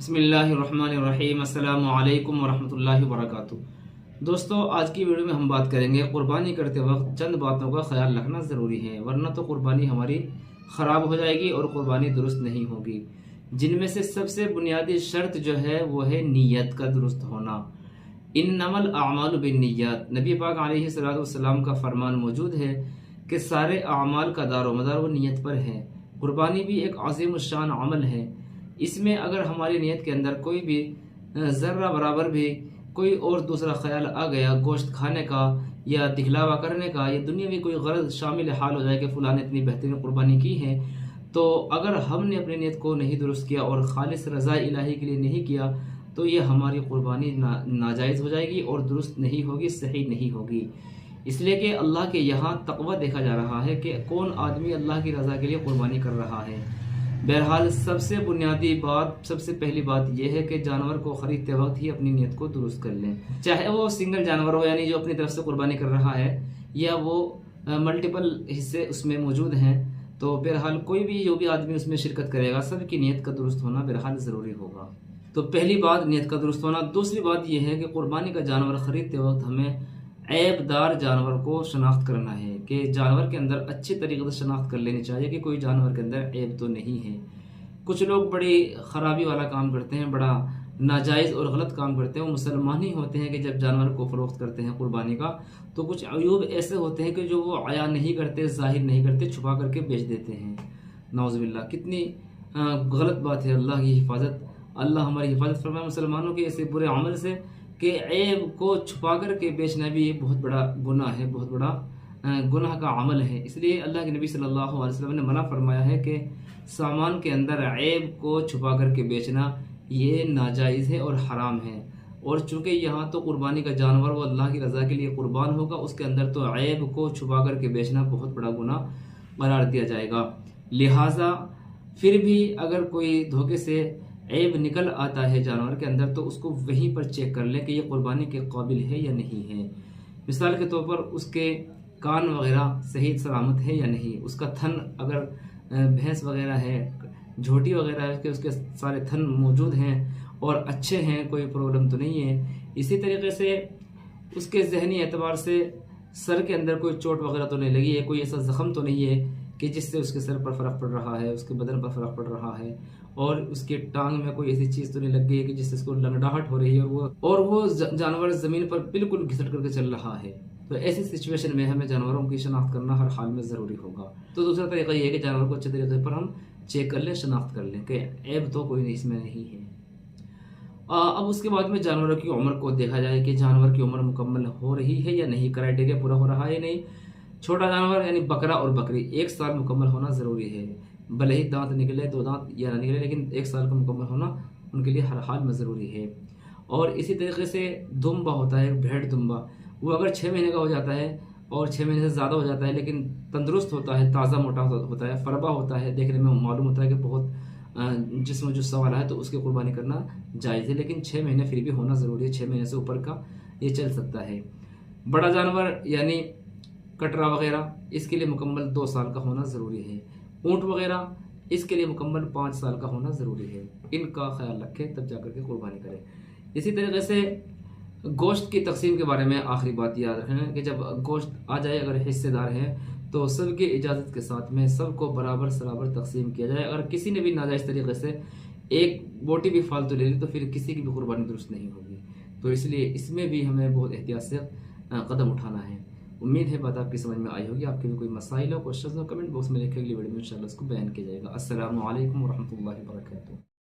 بسم اللہ الرحمن الرحیم۔ السلام علیکم ورحمۃ اللہ وبرکاتہ۔ دوستو، آج کی ویڈیو میں ہم بات کریں گے قربانی کرتے وقت چند باتوں کا خیال رکھنا ضروری ہے، ورنہ تو قربانی ہماری خراب ہو جائے گی اور قربانی درست نہیں ہوگی۔ جن میں سے سب سے بنیادی شرط جو ہے وہ ہے نیت کا درست ہونا۔ انما الاعمال بالنیات، نبی پاک علیہ الصلوۃ والسلام کا فرمان موجود ہے کہ سارے اعمال کا دار و مدار وہ نیت پر ہے۔ قربانی بھی ایک عظیم الشان عمل ہے۔ اس میں اگر ہماری نیت کے اندر کوئی بھی ذرہ برابر بھی کوئی اور دوسرا خیال آ گیا، گوشت کھانے کا یا دکھلاوا کرنے کا یا دنیاوی کوئی غرض شامل حال ہو جائے کہ فلاں نے اتنی بہترین قربانی کی ہے، تو اگر ہم نے اپنی نیت کو نہیں درست کیا اور خالص رضا الہی کے لیے نہیں کیا تو یہ ہماری قربانی ناجائز ہو جائے گی اور درست نہیں ہوگی، صحیح نہیں ہوگی۔ اس لیے کہ اللہ کے یہاں تقوی دیکھا جا رہا ہے کہ کون آدمی اللہ کی رضا کے لیے قربانی کر رہا ہے۔ بہرحال سب سے بنیادی بات، سب سے پہلی بات یہ ہے کہ جانور کو خریدتے وقت ہی اپنی نیت کو درست کر لیں، چاہے وہ سنگل جانور ہو یعنی جو اپنی طرف سے قربانی کر رہا ہے، یا وہ ملٹیپل حصے اس میں موجود ہیں، تو بہرحال کوئی بھی جو بھی آدمی اس میں شرکت کرے گا سب کی نیت کا درست ہونا بہرحال ضروری ہوگا۔ تو پہلی بات نیت کا درست ہونا۔ دوسری بات یہ ہے کہ قربانی کا جانور خریدتے وقت ہمیں عیب دار جانور کو شناخت کرنا ہے، کہ جانور کے اندر اچھی طریقے سے شناخت کر لینی چاہیے کہ کوئی جانور کے اندر عیب تو نہیں ہے۔ کچھ لوگ بڑی خرابی والا کام کرتے ہیں، بڑا ناجائز اور غلط کام کرتے ہیں۔ وہ مسلمان ہی ہوتے ہیں کہ جب جانور کو فروخت کرتے ہیں قربانی کا تو کچھ عیوب ایسے ہوتے ہیں کہ جو وہ عیاں نہیں کرتے، ظاہر نہیں کرتے، چھپا کر کے بیچ دیتے ہیں۔ نعوذ باللہ، کتنی غلط بات ہے۔ اللہ کی حفاظت، اللہ ہماری حفاظت فرمائے مسلمانوں کے ایسے برے عمل سے کہ عیب کو چھپا کر کے بیچنا بھی بہت بڑا گناہ ہے، بہت بڑا گناہ کا عمل ہے۔ اس لیے اللہ کے نبی صلی اللہ علیہ وسلم نے منع فرمایا ہے کہ سامان کے اندر عیب کو چھپا کر کے بیچنا یہ ناجائز ہے اور حرام ہے۔ اور چونکہ یہاں تو قربانی کا جانور وہ اللہ کی رضا کے لیے قربان ہوگا، اس کے اندر تو عیب کو چھپا کر کے بیچنا بہت بڑا گناہ قرار دیا جائے گا۔ لہٰذا پھر بھی اگر کوئی دھوکے سے عیب نکل آتا ہے جانور کے اندر تو اس کو وہیں پر چیک کر لیں کہ یہ قربانی کے قابل ہے یا نہیں ہے۔ مثال کے طور پر اس کے کان وغیرہ صحیح سلامت ہے یا نہیں، اس کا تھن اگر بھینس وغیرہ ہے، جھوٹی وغیرہ ہے کہ اس کے سارے تھن موجود ہیں اور اچھے ہیں، کوئی پرابلم تو نہیں ہے۔ اسی طریقے سے اس کے ذہنی اعتبار سے سر کے اندر کوئی چوٹ وغیرہ تو نہیں لگی ہے، کوئی ایسا زخم تو نہیں ہے کہ جس سے اس کے سر پر فرق پڑ رہا ہے، اس کے بدن پر فرق پڑ رہا ہے، اور اس کی ٹانگ میں کوئی ایسی چیز تو نہیں لگ گئی ہے کہ جس سے اس کو لنگڑاہٹ ہو رہی ہے اور وہ جانور زمین پر بالکل گھسٹ کر کے چل رہا ہے۔ تو ایسی سچویشن میں ہمیں جانوروں کی شناخت کرنا ہر حال میں ضروری ہوگا۔ تو دوسرا طریقہ یہ ہے کہ جانور کو اچھے طریقے پر ہم چیک کر لیں، شناخت کر لیں کہ عیب تو کوئی اس میں نہیں ہے۔ اب اس کے بعد میں جانوروں کی عمر کو دیکھا جائے کہ جانور کی عمر مکمل ہو رہی ہے یا نہیں، کرائٹیریا پورا ہو رہا ہے یا نہیں۔ چھوٹا جانور یعنی بکرا اور بکری 1 سال مکمل ہونا ضروری ہے، بھلے ہی دانت نکلے، 2 دانت یا نہ نکلے، لیکن 1 سال کا مکمل ہونا ان کے لیے ہر حال میں ضروری ہے۔ اور اسی طریقے سے دمبا ہوتا ہے، بھیڑ دمبا، وہ اگر 6 مہینے کا ہو جاتا ہے اور 6 مہینے سے زیادہ ہو جاتا ہے لیکن تندرست ہوتا ہے، تازہ موٹا ہوتا ہے، فربا ہوتا ہے، دیکھنے میں معلوم ہوتا ہے کہ بہت جسم جو سوالا ہے، تو اس کی قربانی کرنا جائز ہے، لیکن 6 مہینے پھر بھی ہونا ضروری ہے۔ 6 مہینے سے اوپر کا یہ چل سکتا ہے۔ بڑا جانور یعنی کٹرا وغیرہ اس کے لیے مکمل 2 سال کا ہونا ضروری ہے۔ اونٹ وغیرہ اس کے لیے مکمل 5 سال کا ہونا ضروری ہے۔ ان کا خیال رکھیں تب جا کر کے قربانی کریں۔ اسی طریقے سے گوشت کی تقسیم کے بارے میں آخری بات یاد رکھیں کہ جب گوشت آ جائے، اگر حصے دار ہیں تو سب کی اجازت کے ساتھ میں سب کو برابر تقسیم کیا جائے۔ اگر کسی نے بھی ناجائز طریقے سے ایک بوٹی بھی فالتو لے لی تو پھر کسی کی بھی قربانی درست نہیں ہوگی۔ تو اس لیے اس میں بھی ہمیں بہت احتیاط سے قدم اٹھانا ہے۔ امید ہے بات آپ کی سمجھ میں آئی ہوگی۔ آپ کے بھی کوئی مسائل ہو، کوشچن ہو، کمنٹ باکس میں لکھیں، اگلی ویڈیو میں انشاءاللہ اس کو بیان کیا جائے گا۔ السلام علیکم ورحمۃ اللہ وبرکاتہ۔